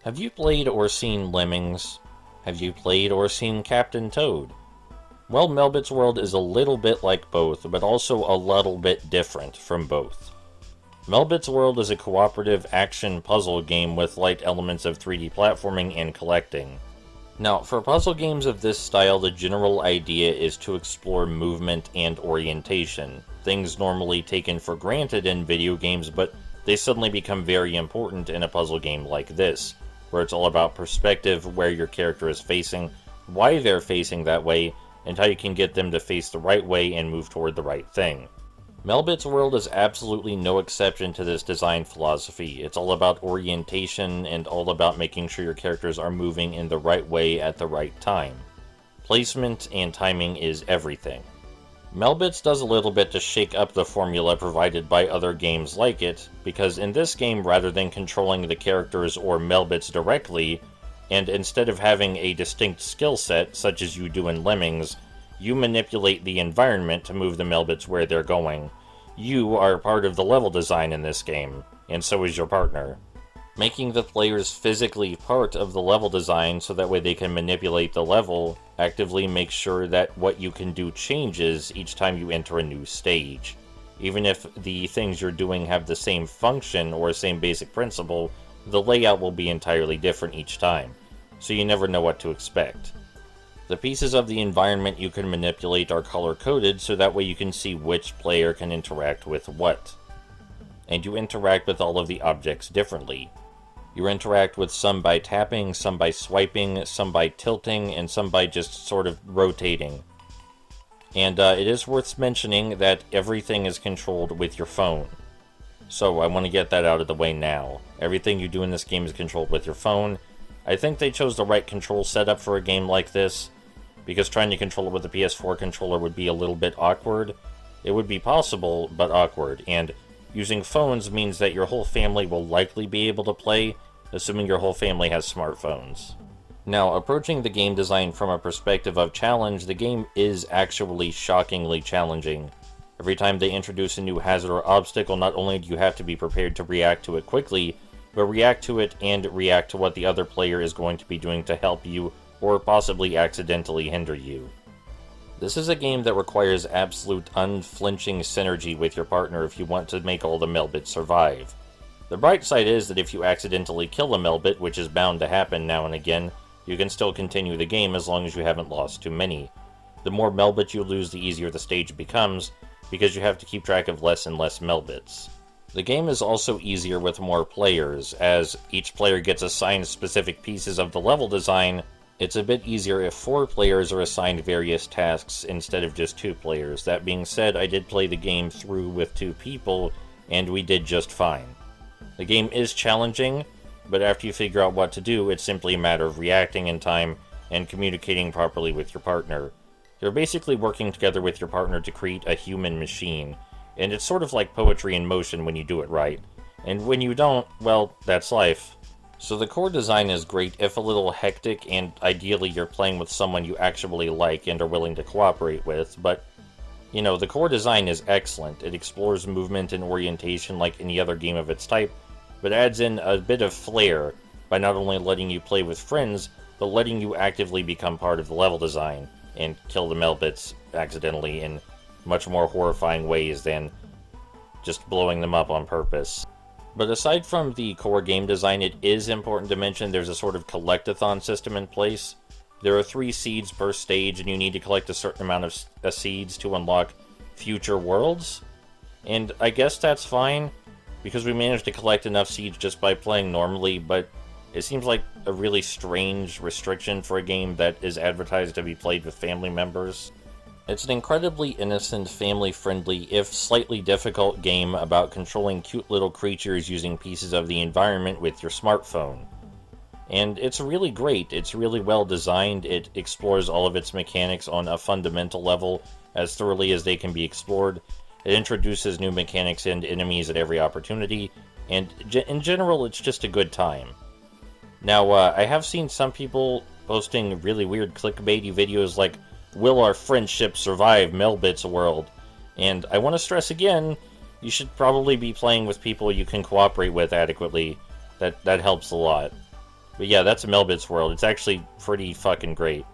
Have you played or seen Lemmings? Have you played or seen Captain Toad? Well, Melbit's World is a little bit like both, but also a little bit different from both. Melbit's World is a cooperative action puzzle game with light elements of 3D platforming and collecting. Now, for puzzle games of this style, the general idea is to explore movement and orientation, things normally taken for granted in video games, but they suddenly become very important in a puzzle game like this, where it's all about perspective, where your character is facing, why they're facing that way, and how you can get them to face the right way and move toward the right thing. Melbit's World is absolutely no exception to this design philosophy. It's all about orientation and all about making sure your characters are moving in the right way at the right time. Placement and timing is everything. Melbit's does a little bit to shake up the formula provided by other games like it, because in this game, rather than controlling the characters or Melbits directly, and instead of having a distinct skill set, such as you do in Lemmings, you manipulate the environment to move the Melbits where they're going. You are part of the level design in this game, and so is your partner. Making the players physically part of the level design so that way they can manipulate the level actively makes sure that what you can do changes each time you enter a new stage. Even if the things you're doing have the same function or same basic principle, the layout will be entirely different each time, so you never know what to expect. The pieces of the environment you can manipulate are color-coded, so that way you can see which player can interact with what. And you interact with all of the objects differently. You interact with some by tapping, some by swiping, some by tilting, and some by just sort of rotating. And it is worth mentioning that everything is controlled with your phone. So I want to get that out of the way now. Everything you do in this game is controlled with your phone. I think they chose the right control setup for a game like this, because trying to control it with a PS4 controller would be a little bit awkward. It would be possible, but awkward, and using phones means that your whole family will likely be able to play, assuming your whole family has smartphones. Now, approaching the game design from a perspective of challenge, the game is actually shockingly challenging. Every time they introduce a new hazard or obstacle, not only do you have to be prepared to react to it quickly, but react to it and react to what the other player is going to be doing to help you or possibly accidentally hinder you. This is a game that requires absolute unflinching synergy with your partner if you want to make all the Melbits survive. The bright side is that if you accidentally kill a Melbit, which is bound to happen now and again, you can still continue the game as long as you haven't lost too many. The more Melbits you lose, the easier the stage becomes, because you have to keep track of less and less Melbits. The game is also easier with more players, as each player gets assigned specific pieces of the level design. It's a bit easier if 4 players are assigned various tasks instead of just 2 players. That being said, I did play the game through with 2 people, and we did just fine. The game is challenging, but after you figure out what to do, it's simply a matter of reacting in time and communicating properly with your partner. You're basically working together with your partner to create a human machine, and it's sort of like poetry in motion when you do it right. And when you don't, well, that's life. So the core design is great if a little hectic, and ideally you're playing with someone you actually like and are willing to cooperate with, but, you know, the core design is excellent. It explores movement and orientation like any other game of its type, but adds in a bit of flair by not only letting you play with friends, but letting you actively become part of the level design and kill the Melbits accidentally in much more horrifying ways than just blowing them up on purpose. But aside from the core game design, it is important to mention there's a sort of collectathon system in place. There are 3 seeds per stage, and you need to collect a certain amount of seeds to unlock future worlds. And I guess that's fine, because we managed to collect enough seeds just by playing normally, but it seems like a really strange restriction for a game that is advertised to be played with family members. It's an incredibly innocent, family-friendly, if slightly difficult game about controlling cute little creatures using pieces of the environment with your smartphone. And it's really great. It's really well designed. It explores all of its mechanics on a fundamental level as thoroughly as they can be explored. It introduces new mechanics and enemies at every opportunity, and in general, it's just a good time. Now, I have seen some people posting really weird clickbaity videos like, "Will our friendship survive Melbit's World?" And I want to stress again, you should probably be playing with people you can cooperate with adequately. That helps a lot. But yeah, that's Melbit's world. It's actually pretty fucking great.